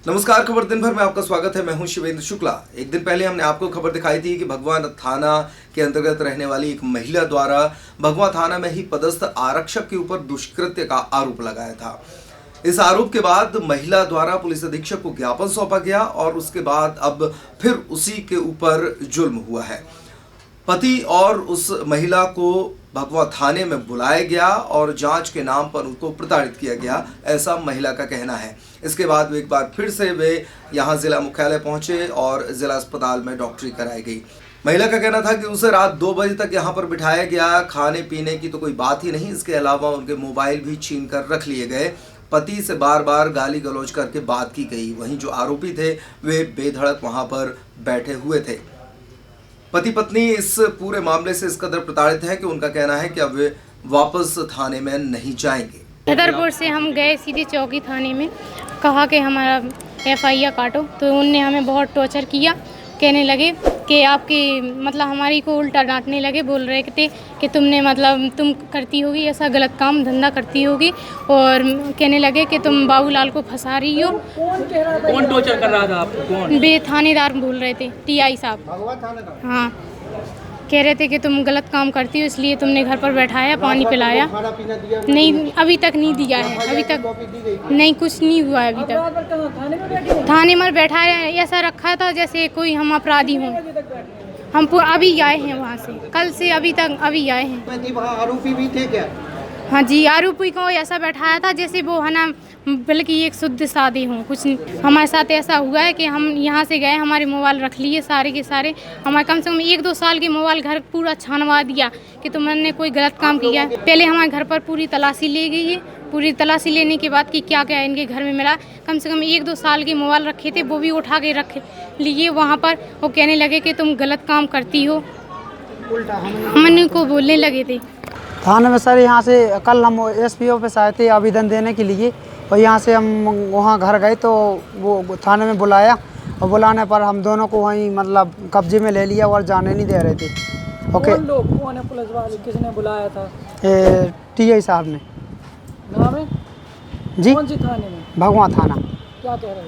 नमस्कार, खबर दिन भर में आपका स्वागत है। मैं हूं शिवेंद्र शुक्ला। एक दिन पहले हमने आपको खबर दिखाई थी कि भगवा थाना के अंतर्गत रहने वाली एक महिला द्वारा भगवा थाना में ही पदस्थ आरक्षक के ऊपर दुष्कृत्य का आरोप लगाया था। इस आरोप के बाद महिला द्वारा पुलिस अधीक्षक को ज्ञापन सौंपा गया और उसके बाद अब फिर उसी के ऊपर जुल्म हुआ है। पति और उस महिला को भगवा थाने में बुलाया गया और जांच के नाम पर उनको प्रताड़ित किया गया, ऐसा महिला का कहना है। इसके बाद एक बार फिर से वे यहां जिला मुख्यालय पहुंचे और जिला अस्पताल में डॉक्टरी कराई गई। महिला का कहना था कि उसे रात 2 बजे तक यहां पर बिठाया गया। खाने पीने की तो कोई बात ही नहीं, इसके अलावा उनके मोबाइल भी छीन कर रख लिए गए। पति से बार बार गाली गलौज करके बात की गई। वहीं जो आरोपी थे वे बेधड़क वहां पर बैठे हुए थे। पति पत्नी इस पूरे मामले से इस कदर प्रताड़ित हैं कि उनका कहना है कि अब वे वापस थाने में नहीं जाएंगे। छतरपुर से हम गए सीधे चौकी थाने में, कहा कि हमारा FIR काटो, तो उनने हमें बहुत टॉर्चर किया। कहने लगे कि आपकी मतलब हमारी को उल्टा डांटने लगे, बोल रहे थे कि तुमने मतलब तुम करती होगी ऐसा गलत काम धंधा करती होगी, और कहने लगे कि तुम बाबूलाल को फंसा रही हो। कौन टॉर्चर कर रहा था आपको? कौन? बे थानेदार बोल रहे थे, TI साहब। हाँ, कह रहे थे कि तुम गलत काम करती हो इसलिए तुमने घर पर बैठाया, पानी पिलाया। नहीं, अभी तक नहीं दिया है, अभी तक नहीं, कुछ नहीं हुआ है अभी तक। थाने में बैठाया, ऐसा रखा था जैसे कोई हम अपराधी हों। हम अभी आए हैं वहाँ से, कल से अभी तक अभी आए हैं। आरोपी भी थे क्या? हाँ जी, आरोपी को ऐसा बैठाया था जैसे वो है ना, बल्कि एक शुद्ध शादी हो। कुछ हमारे साथ ऐसा हुआ है कि हम यहाँ से गए, हमारे मोबाइल रख लिए सारे के सारे। हमारे कम से कम 1-2 साल के मोबाइल घर पूरा छानवा दिया कि तुमने कोई गलत काम किया है। पहले हमारे घर पर पूरी तलाशी ले गई है। पूरी तलाशी लेने के बाद कि क्या क्या इनके घर में मिला, कम से कम 1-2 साल के मोबाइल रखे थे, वो भी उठा के रख लिए वहाँ पर। वो कहने लगे कि तुम गलत काम करती हो, हमने को बोलने लगे थे। थाने में सर, यहाँ से कल हम SPO ऑफिस आए थे आवेदन देने के लिए, और यहाँ से हम वहाँ घर गए तो वो थाने में बुलाया, और बुलाने पर हम दोनों को वहीं मतलब कब्जे में ले लिया और जाने नहीं दे रहे थे। ओके, कौन है पुलिस वाले? किसने बुलाया था? TI साहब ने। नाम है जी? कौन सी थाने में? भगवा थाना। क्या कह रहे?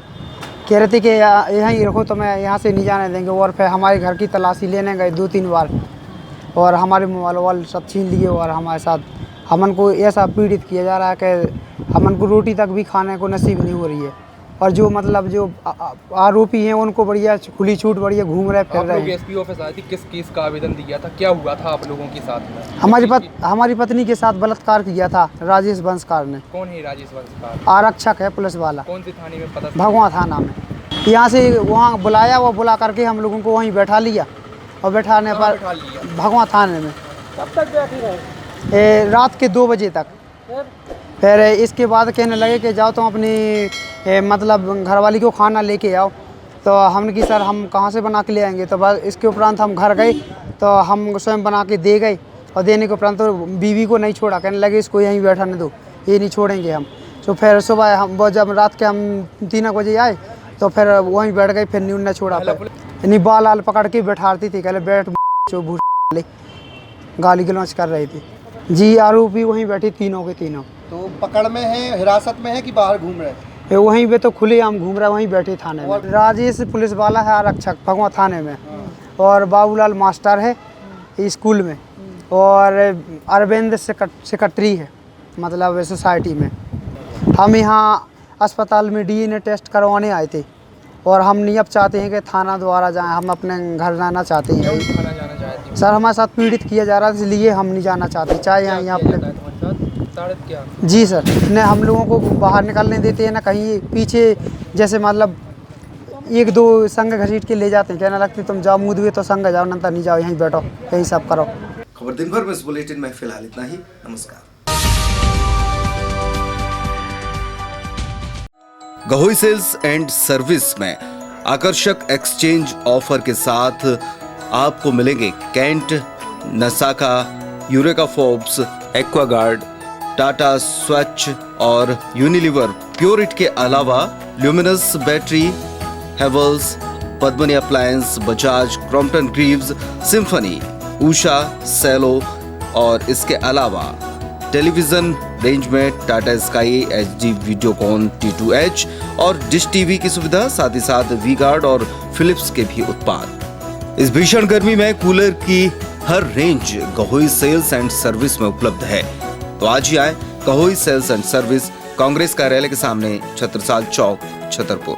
कह रहे थे कि यहीं रखो, तो मैं यहाँ से नहीं जाने देंगे। और फिर हमारे घर की तलाशी लेने गए 2-3 बार, और हमारे मोबाइल सब छीन लिए, और हमारे साथ हमन को ऐसा पीड़ित किया जा रहा है कि हमन को रोटी तक भी खाने को नसीब नहीं हो रही है। और जो मतलब जो आरोपी हैं उनको बढ़िया खुली छूट, बढ़िया घूम रहे फिर रहे हैं। SPO ऑफिस आई थी, किस केस का आवेदन दिया था? क्या हुआ था आप लोगों के साथ में? हमारी पत्नी के साथ बलात्कार किया था राजेश वंशकार ने। कौन है राजेश वंशकार? आरक्षक है पुलिस वाला। कौन सी थाने में पदस्थ? भगवा थाना में। यहाँ से वहाँ बुलाया, वो बुला करके हम लोगों को वहीं बैठा लिया, और बैठाने पर भगवा थाने में कब तक बैठे रहे? रात के 2 बजे तक। फिर इसके बाद कहने लगे कि जाओ तुम अपनी मतलब घरवाली को खाना लेके आओ। तो हमने कि सर हम कहाँ से बना के ले आएंगे। तो बस इसके उपरांत हम घर गए, तो हम स्वयं बना के दे गए, और देने के उपरांत तो बीवी को नहीं छोड़ा। कहने लगे इसको यहीं बैठाने दो, ये नहीं छोड़ेंगे हम। तो फिर सुबह हम जब रात के हम 3 बजे आए तो फिर वहीं बैठ गए, फिर नहीं छोड़ा। फिर बाल पकड़ के बैठाती थी, कहले बैठ जो भूले, गाली गलौज कर रही थी। जी, आरोपी वहीं बैठे तीनों के तीनों। तो पकड़ में है, हिरासत में है कि बाहर घूम रहे? वहीं पे तो खुले आम घूम रहा है, वहीं बैठे थाने में। राजेश पुलिस वाला है आरक्षक भगवा थाने में, और बाबूलाल मास्टर है स्कूल में, और अरविंद सेक्रेटरी है मतलब सोसाइटी में। हम यहाँ अस्पताल में DNA टेस्ट करवाने आए थे, और हम नहीं अब चाहते हैं कि थाना द्वारा जाएं, हम अपने घर जाना चाहते हैं। थाना जाना चाहती हूँ सर हमारे साथ पीड़ित किया जा रहा है, इसलिए हम नहीं जाना चाहते। चाहे यहाँ अपने क्या? जी सर, न हम लोगों को बाहर निकलने देते हैं, ना कहीं पीछे जैसे मतलब 1-2 संग घसीट के ले जाते हैं। कहने लगते तुम जाओ मुँह धुए तो संग जाओ, नंतर नहीं जाओ, यहीं बैठो, यहीं सब करो। खबर दिन भर में इस बुलेटिन में फिलहाल इतना ही। नमस्कार। गहोई सेल्स एंड सर्विस में आकर्षक एक्सचेंज ऑफर के साथ आपको मिलेंगे Kent, Nasaka, Eureka Forbes, Aquaguard, Tata Swachh और यूनिलीवर प्योरिट के अलावा Luminous battery, Havells, Padmini appliance, Bajaj, Crompton Greaves, Symphony, Usha, Cello और इसके अलावा टेलीविजन, रेंज में Tata sky HD Videocon T2H और डिश टीवी की सुविधा, साथ ही साथ वी गार्ड और फिलिप्स के भी उत्पाद। इस भीषण गर्मी में कूलर की हर रेंज कहोई सेल्स एंड सर्विस में उपलब्ध है। तो आज ही आए कहोई सेल्स एंड सर्विस, कांग्रेस कार्यालय के सामने, छत्रसाल चौक, छतरपुर।